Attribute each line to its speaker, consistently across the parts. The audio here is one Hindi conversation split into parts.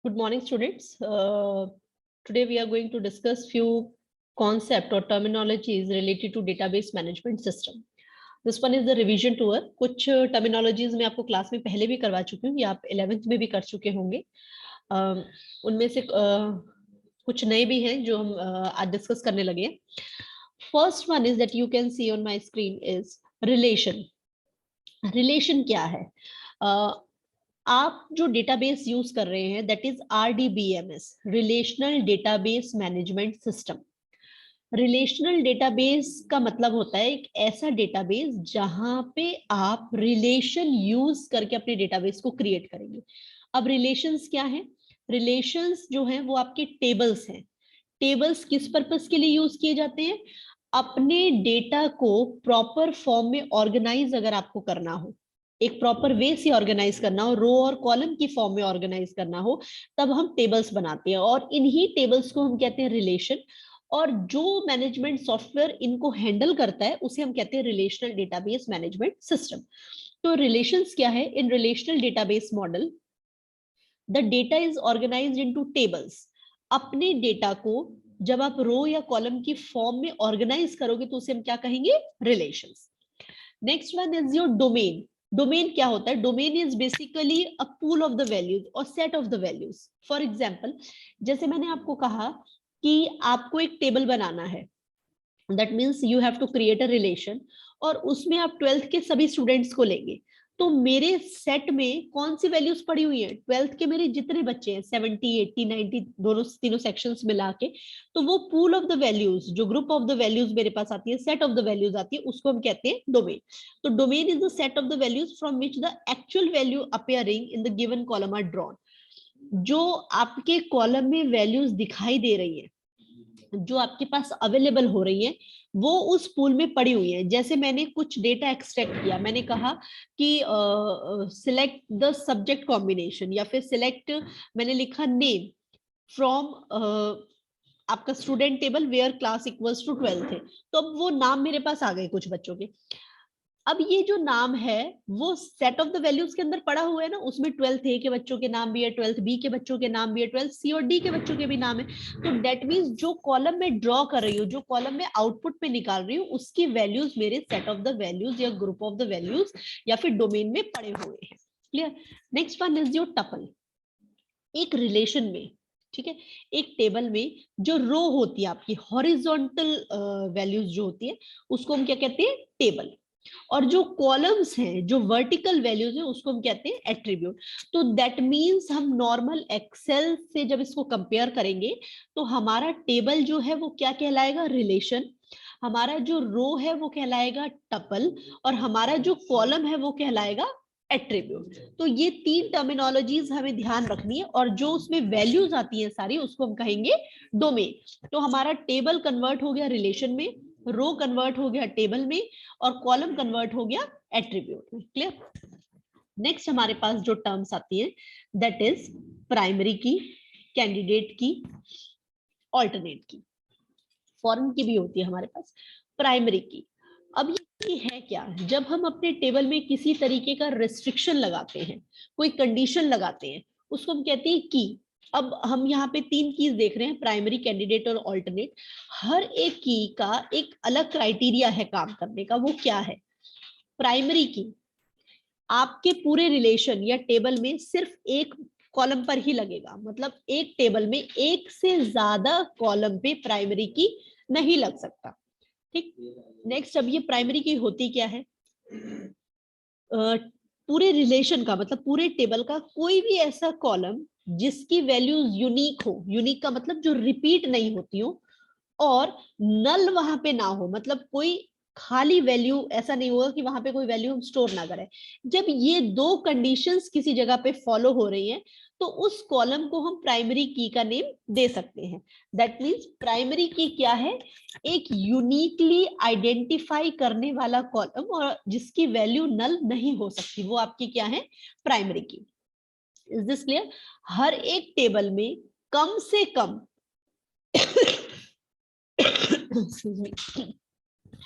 Speaker 1: Good morning, students. Today we are going to discuss few concept or terminologies related to database management system. This one is the revision tour. कुछ terminologies मैं आपको क्लास में पहले भी करवा चुकी हूँ या आप 11th में भी कर चुके होंगे. उनमें से कुछ नए भी हैं जो हम आज डिस्कस करने लगे हैं. First one is that you can see on my screen is relation. Relation क्या है? आप जो डेटाबेस यूज कर रहे हैं that is RDBMS, relational database management system. Relational database का मतलब होता है एक ऐसा डेटाबेस जहां पे आप रिलेशन यूज करके अपने डेटाबेस को क्रिएट करेंगे. अब रिलेशंस क्या है? रिलेशंस जो है वो आपके टेबल्स हैं. टेबल्स किस पर्पस के लिए यूज किए जाते हैं? अपने डेटा को प्रॉपर फॉर्म में ऑर्गेनाइज अगर आपको करना हो, एक प्रॉपर वे से ऑर्गेनाइज करना हो, रो और कॉलम की फॉर्म में ऑर्गेनाइज करना हो, तब हम टेबल्स बनाते हैं और इन्हीं टेबल्स को हम कहते हैं रिलेशन. और जो मैनेजमेंट सॉफ्टवेयर इनको हैंडल करता है उसे हम कहते हैं रिलेशनल डेटाबेस मैनेजमेंट सिस्टम. तो रिलेशंस क्या है? In relational database model the data is organised into tables. अपने डेटा को जब आप रो या कॉलम की फॉर्म में ऑर्गेनाइज करोगे तो उसे हम क्या कहेंगे? Relations. Next one is your domain. Domain क्या होता है? Domain is basically a pool of the values और set of the values. For example, जैसे मैंने आपको कहा कि आपको एक टेबल बनाना है, that means you have to create a relation और उसमें आप 12th के सभी स्टूडेंट्स को लेंगे. तो मेरे सेट में कौन सी वैल्यूज पड़ी हुई हैं? 12th के मेरे जितने बच्चे हैं 70 80 90 दोनों तीनों सेक्शंस मिला के, तो वो पूल ऑफ द वैल्यूज, जो ग्रुप ऑफ द वैल्यूज मेरे पास आती है, सेट ऑफ द वैल्यूज आती है, उसको हम कहते हैं डोमेन. तो domain is the set of the values from which the actual value appearing in the given column are drawn. जो आपके कॉलम में वैल्यूज दिखाई दे रही है, जो आपके पास अवेलेबल हो रही है, वो उस पूल में पड़ी हुई है. जैसे मैंने कुछ डेटा एक्सट्रैक्ट किया, मैंने कहा कि सिलेक्ट द सब्जेक्ट कॉम्बिनेशन या फिर सिलेक्ट, मैंने लिखा नेम फ्रॉम आपका student table where class equals to 12 है. तो अब वो नाम मेरे पास आ गए कुछ बच्चों के. अब ये जो नाम है वो सेट ऑफ द वैल्यूज के अंदर पड़ा हुआ है ना, उसमें 12th ए के बच्चों के नाम भी है, 12th बी के बच्चों के नाम भी है, 12th सी और डी के बच्चों के भी नाम है. तो डेट मीन्स जो कॉलम में ड्रॉ कर रही हूँ, जो कॉलम में आउटपुट में निकाल रही हूँ, उसकी वैल्यूज मेरे सेट ऑफ द वैल्यूज या ग्रुप ऑफ द वैल्यूज या फिर डोमेन में पड़े हुए हैं. Clear? Next one is your tuple. एक रिलेशन में, ठीक है, एक टेबल में जो रो होती है आपकी हॉरिजॉन्टल वैल्यूज जो होती है, उसको हम क्या कहते हैं? टेबल. और जो कॉलम्स हैं, जो वर्टिकल वैल्यूज हैं, उसको हम कहते हैं एट्रीब्यूट. तो दैट मींस हम नॉर्मल एक्सेल से जब इसको कंपेयर करेंगे तो हमारा टेबल जो है वो क्या कहलाएगा? रिलेशन. हमारा जो रो है वो कहलाएगा टपल और हमारा जो कॉलम है वो कहलाएगा एट्रीब्यूट. तो ये तीन टर्मिनोलॉजीज हमें ध्यान रखनी है और जो उसमें वैल्यूज आती हैं सारी, उसको हम कहेंगे डोमेन. तो हमारा टेबल कन्वर्ट हो गया रिलेशन में, रो कन्वर्ट हो गया टेबल में और कॉलम कन्वर्ट हो गया एट्रीब्यूट में. क्लियर? नेक्स्ट हमारे पास जो टर्म्स आती है दैट इज प्राइमरी की, कैंडिडेट की, ऑल्टरनेट की. फॉरेन की भी होती है हमारे पास. प्राइमरी की, अब ये है क्या? जब हम अपने टेबल में किसी तरीके का रेस्ट्रिक्शन लगाते हैं, कोई कंडीशन लगाते हैं, उसको हम कहते हैं की. अब हम यहाँ पे तीन कीज देख रहे हैं, प्राइमरी, कैंडिडेट और ऑल्टरनेट. हर एक की का एक अलग क्राइटेरिया है काम करने का. वो क्या है? प्राइमरी की आपके पूरे रिलेशन या टेबल में सिर्फ एक कॉलम पर ही लगेगा. मतलब एक टेबल में एक से ज्यादा कॉलम पे प्राइमरी की नहीं लग सकता. ठीक. नेक्स्ट, अब ये प्राइमरी की होती क्या है? पूरे रिलेशन का मतलब पूरे टेबल का कोई भी ऐसा कॉलम जिसकी वैल्यूज यूनिक हो. यूनिक का मतलब जो रिपीट नहीं होती हो और नल वहां पे ना हो, मतलब कोई खाली वैल्यू ऐसा नहीं होगा कि वहां पे कोई वैल्यू हम स्टोर ना करें. जब ये दो कंडीशंस किसी जगह पे फॉलो हो रही हैं तो उस कॉलम को हम प्राइमरी की का नेम दे सकते हैं. दैट मींस प्राइमरी की क्या है? एक यूनिकली आइडेंटिफाई करने वाला कॉलम और जिसकी वैल्यू नल नहीं हो सकती, वो आपकी क्या है? प्राइमरी की. Is this clear? हर एक टेबल में कम से कम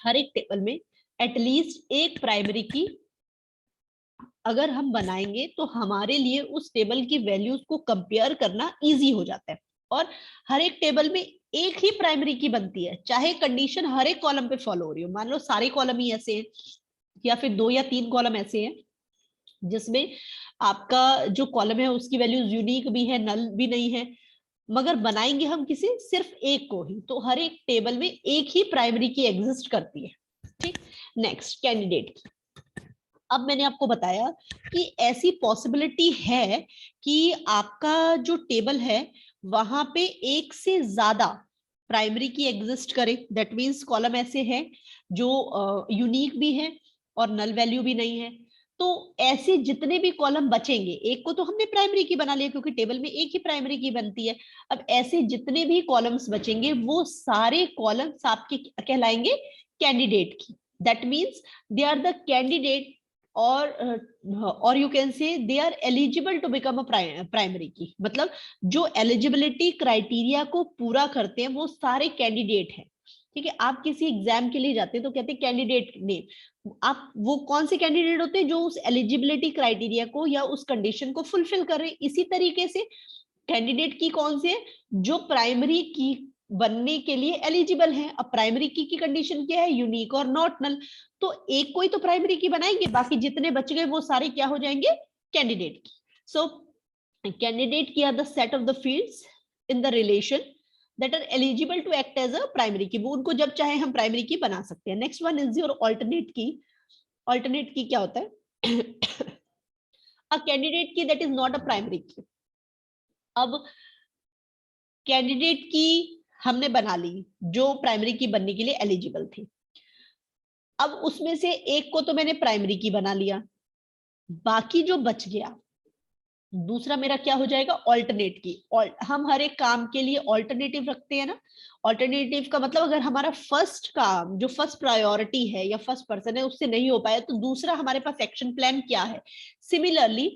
Speaker 1: हर एक टेबल में एटलीस्ट एक प्राइमरी की अगर हम बनाएंगे तो हमारे लिए उस टेबल की वैल्यूज को कंपेयर करना इजी हो जाता है। और हर एक टेबल में एक ही प्राइमरी की बनती है, चाहे कंडीशन हर एक कॉलम पे फॉलो हो रही हो। मान लो सारे कॉलम ही ऐसे हैं, या फिर 2 या 3 कॉलम ऐसे हैं जिसमें आपका जो कॉलम है उसकी वैल्यूज यूनिक भी है, नल भी नहीं है, मगर बनाएंगे हम किसी सिर्फ एक को ही, तो हर एक टेबल में एक ही प्राइमरी की एग्जिस्ट करती है। ठीक, नेक्स्ट कैंडिडेट। अब मैंने आपको बताया कि ऐसी पॉसिबिलिटी है कि आपका जो टेबल है वहां पे एक से ज्यादा प्राइमरी की एग्जिस्ट करे। दैट मीन्स कॉलम ऐसे है जो यूनिक भी है और नल वैल्यू भी नहीं है। तो ऐसे जितने भी कॉलम बचेंगे, एक को तो हमने प्राइमरी की बना लिया क्योंकि टेबल में एक ही प्राइमरी की बनती है। अब ऐसे जितने भी कॉलम्स बचेंगे वो सारे कॉलम्स आपके कहलाएंगे कैंडिडेट की। That means they are the candidate और you can say they are eligible to become a primary key. मतलब जो एलिजिबिलिटी क्राइटेरिया को पूरा करते हैं वो सारे कैंडिडेट हैं। ठीक है, आप किसी एग्जाम के लिए जाते हैं तो कहते हैं कैंडिडेट नेम। आप वो कौन से कैंडिडेट होते हैं जो उस एलिजिबिलिटी क्राइटेरिया को या उस कंडीशन को फुलफिल कर रहे हैं। इसी तरीके से कैंडिडेट की कौन से है, जो प्राइमरी की बनने के लिए एलिजिबल है। अब प्राइमरी की कंडीशन क्या है, यूनिक और नॉट नल। तो एक कोई तो प्राइमरी की बनाएंगे, बाकी जितने बच गए वो सारे क्या हो जाएंगे, candidate key. So candidate key are the set of the fields in the relation that are eligible to act as a primary key। वो उनको जब चाहे हम प्राइमरी की बना सकते हैं। Next one is your alternate की। ऑल्टरनेट की क्या होता है, अ कैंडिडेट की that is not a primary की। अब कैंडिडेट की हमने बना ली जो प्राइमरी की बनने के लिए एलिजिबल थी। अब उसमें से एक को तो मैंने प्राइमरी की बना लिया, बाकी जो बच गया दूसरा मेरा क्या हो जाएगा, ऑल्टरनेट की। हम हर एक काम के लिए ऑल्टरनेटिव रखते हैं ना। ऑल्टरनेटिव का मतलब अगर हमारा फर्स्ट काम जो फर्स्ट प्रायोरिटी है या फर्स्ट पर्सन है उससे नहीं हो पाया तो दूसरा हमारे पास एक्शन प्लान क्या है। सिमिलरली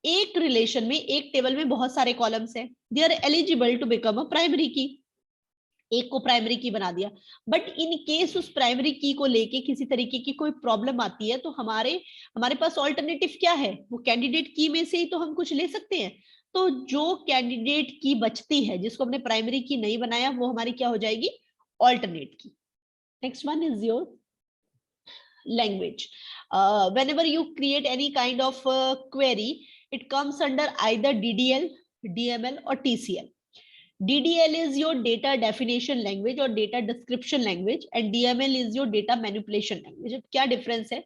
Speaker 1: एक रिलेशन में एक टेबल में बहुत सारे कॉलम्स हैं, they are eligible to become a primary key. एक को प्राइमरी की बना दिया, बट इन केस उस प्राइमरी की को लेके किसी तरीके की कोई प्रॉब्लम आती है तो हमारे पास ऑल्टरनेटिव क्या है, वो कैंडिडेट की में से ही तो हम कुछ ले सकते हैं। तो जो कैंडिडेट की बचती है जिसको हमने प्राइमरी की नहीं बनाया वो हमारी क्या हो जाएगी, ऑल्टरनेट की। Next one is your language. Whenever you create any kind of query, it comes under either DDL, DML or TCL. DDL is your data definition language or data description language and DML is your data manipulation language. अब क्या डिफरेंस है,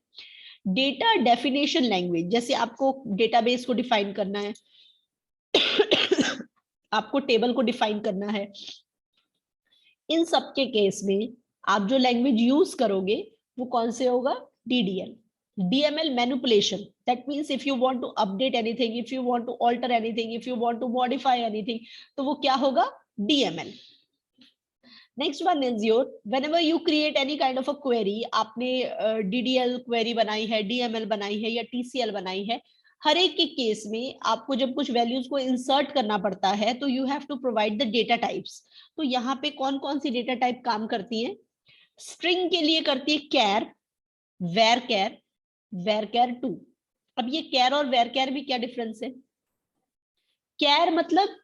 Speaker 1: डेटा डेफिनेशन लैंग्वेज जैसे आपको डेटाबेस को डिफाइन करना है आपको टेबल को डिफाइन करना है, इन सब के केस में आप जो लैंग्वेज यूज करोगे वो कौन से होगा, DDL। DML manipulation, that means if you want to update anything, if you want to alter anything, if you want to modify anything, तो वो क्या होगा, DML। Next one is your whenever you create any kind of a query, आपने DDL क्वेरी बनाई है, DML बनाई है या TCL बनाई है, हर एक के केस में आपको जब कुछ वैल्यूज को इंसर्ट करना पड़ता है तो you have to provide the data types. तो यहाँ पे कौन कौन सी डेटा टाइप काम करती है, स्ट्रिंग के लिए करती है कैर, वेर कैर, वेर कैर 2। अब ये कैर और वेर कैर में क्या डिफरेंस है, कैर मतलब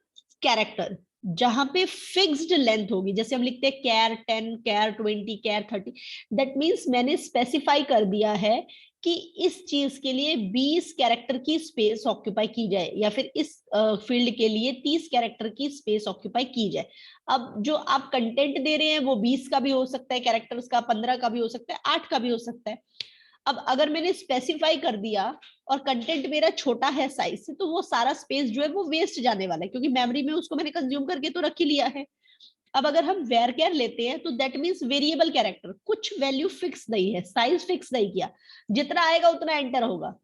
Speaker 1: कैरेक्टर जहां पे फिक्स्ड लेंथ होगी, जैसे हम लिखते हैं कैर 10, कैर 20, कैर 30। दैट मीन्स मैंने स्पेसिफाई कर दिया है कि इस चीज के लिए 20 कैरेक्टर की स्पेस ऑक्यूपाई की जाए या फिर इस फील्ड के लिए 30 कैरेक्टर की स्पेस ऑक्यूपाई की जाए। अब जो आप कंटेंट दे रहे हैं वो 20 का भी हो सकता है कैरेक्टर्स का, 15 का भी हो सकता है, 8 का भी हो सकता है। अब अगर मैंने स्पेसिफाई कर दिया और कंटेंट मेरा छोटा है साइज से तो वो सारा स्पेस जो है वो वेस्ट जाने वाला है क्योंकि मेमोरी में उसको मैंने कंज्यूम करके तो रख ही लिया है। अब अगर हम वेर कैर लेते हैं तो दैट मीन्स वेरिएबल कैरेक्टर, कुछ वैल्यू फिक्स नहीं है, साइज फिक्स नहीं किया, जितना आएगा उतना एंटर होगा।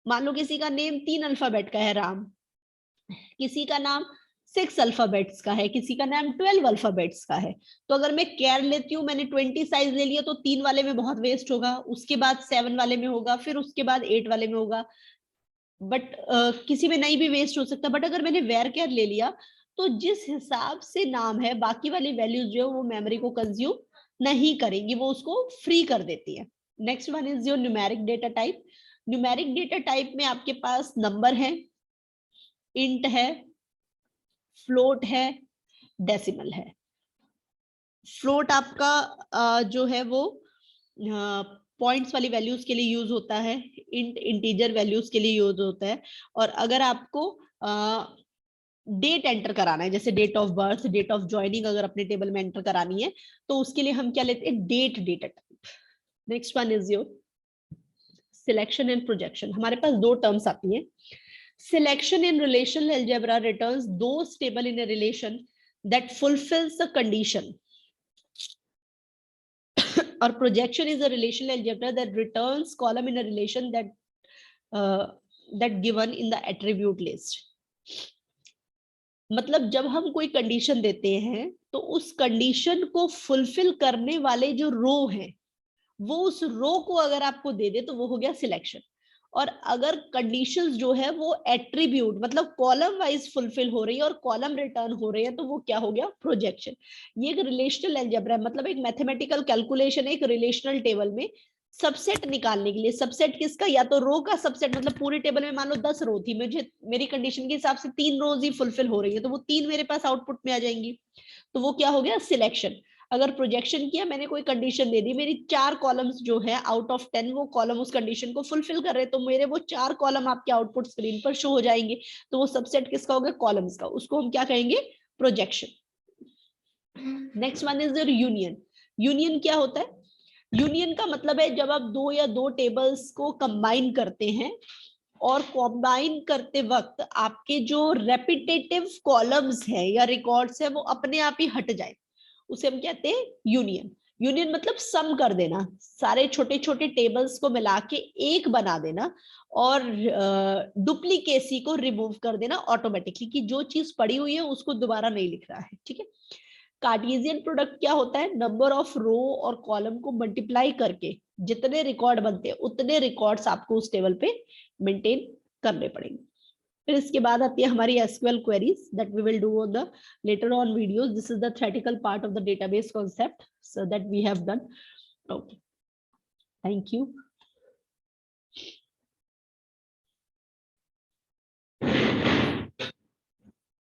Speaker 1: मान लो किसी का नेम 3 अल्फाबेट का है राम, किसी का नाम 6 अल्फाबेट्स का है, किसी का नाम 12 अल्फाबेट्स का है। तो अगर मैं कैर लेती हूँ, मैंने 20 साइज ले लिया तो 3 वाले में बहुत वेस्ट होगा, उसके बाद 7 वाले में होगा, फिर उसके बाद 8 वाले में होगा, बट किसी में नहीं भी वेस्ट हो सकता। बट अगर मैंने वेर कैर ले लिया तो जिस हिसाब से नाम है बाकी वाली वैल्यूज जो है वो मेमोरी को कंज्यूम नहीं करेंगी, वो उसको फ्री कर देती है। Next one is your numeric data type. Numeric data type में आपके पास नंबर है, इंट है, फ्लोट है, डेसिमल है। फ्लोट आपका जो है वो पॉइंट्स वाली वैल्यूज के लिए यूज होता है, इंट इंटीजर वैल्यूज के लिए यूज होता है। और अगर आपको डेट एंटर कराना है, जैसे date of birth, date of joining अगर अपने टेबल में एंटर करानी है, तो उसके लिए हम क्या लेते हैं, date data type. Next one is your selection and projection. हमारे पास दो टर्म्स आती हैं। Selection in relational algebra returns those table in a relation that fulfills the condition. Or projection is a relational algebra that returns column in a relation that given in the attribute list. मतलब जब हम कोई कंडीशन देते हैं तो उस कंडीशन को फुलफिल करने वाले जो रो हैं वो उस रो को अगर आपको दे दे तो वो हो गया सिलेक्शन। और अगर कंडीशंस जो है वो एट्रीब्यूट मतलब कॉलम वाइज फुलफिल हो रही है और कॉलम रिटर्न हो रही है तो वो क्या हो गया, प्रोजेक्शन। ये एक रिलेशनल अलजेब्रा है, मतलब एक मैथमेटिकल कैलकुलेशन है एक रिलेशनल टेबल में सबसेट निकालने के लिए। सबसेट किसका, या तो रो का सबसेट, मतलब पूरी टेबल में मान लो 10 रो थी, मुझे मेरी कंडीशन के हिसाब से 3 रोज ही फुलफिल हो रही है तो वो 3 मेरे पास आउटपुट में आ जाएंगी, तो वो क्या हो गया, सिलेक्शन। अगर प्रोजेक्शन किया, मैंने कोई कंडीशन दे दी, मेरी 4 कॉलम्स जो है आउट ऑफ 10 वो कॉलम उस कंडीशन को फुलफिल कर रहे हैं, तो मेरे वो 4 कॉलम आपके आउटपुट स्क्रीन पर शो हो जाएंगे। तो वो सबसेट किसका होगा, कॉलम्स का, उसको हम क्या कहेंगे, projection. Next one is union. Union क्या होता है, यूनियन का मतलब है जब आप दो या दो टेबल्स को कंबाइन करते हैं और कंबाइन करते वक्त आपके जो रेपिटेटिव कॉलम्स है या रिकॉर्ड्स है वो अपने आप ही हट जाए, उसे हम कहते हैं यूनियन। यूनियन मतलब सम कर देना, सारे छोटे छोटे टेबल्स को मिला के एक बना देना और डुप्लीकेसी को रिमूव कर देना ऑटोमेटिकली, कि जो चीज पड़ी हुई है उसको दोबारा नहीं लिख रहा है, ठीक है। कार्टेशियन प्रोडक्ट क्या होता है, नंबर ऑफ रो और कॉलम को मल्टीप्लाई करके जितने रिकॉर्ड बनते हैं उतने रिकॉर्ड्स आपको उस टेबल पे मेंटेन करने पड़ेंगे। फिर इसके बाद आती है हमारी SQL queries that we will do on the later on videos. This is the theoretical part of the database concept so that we have done. Okay, thank you.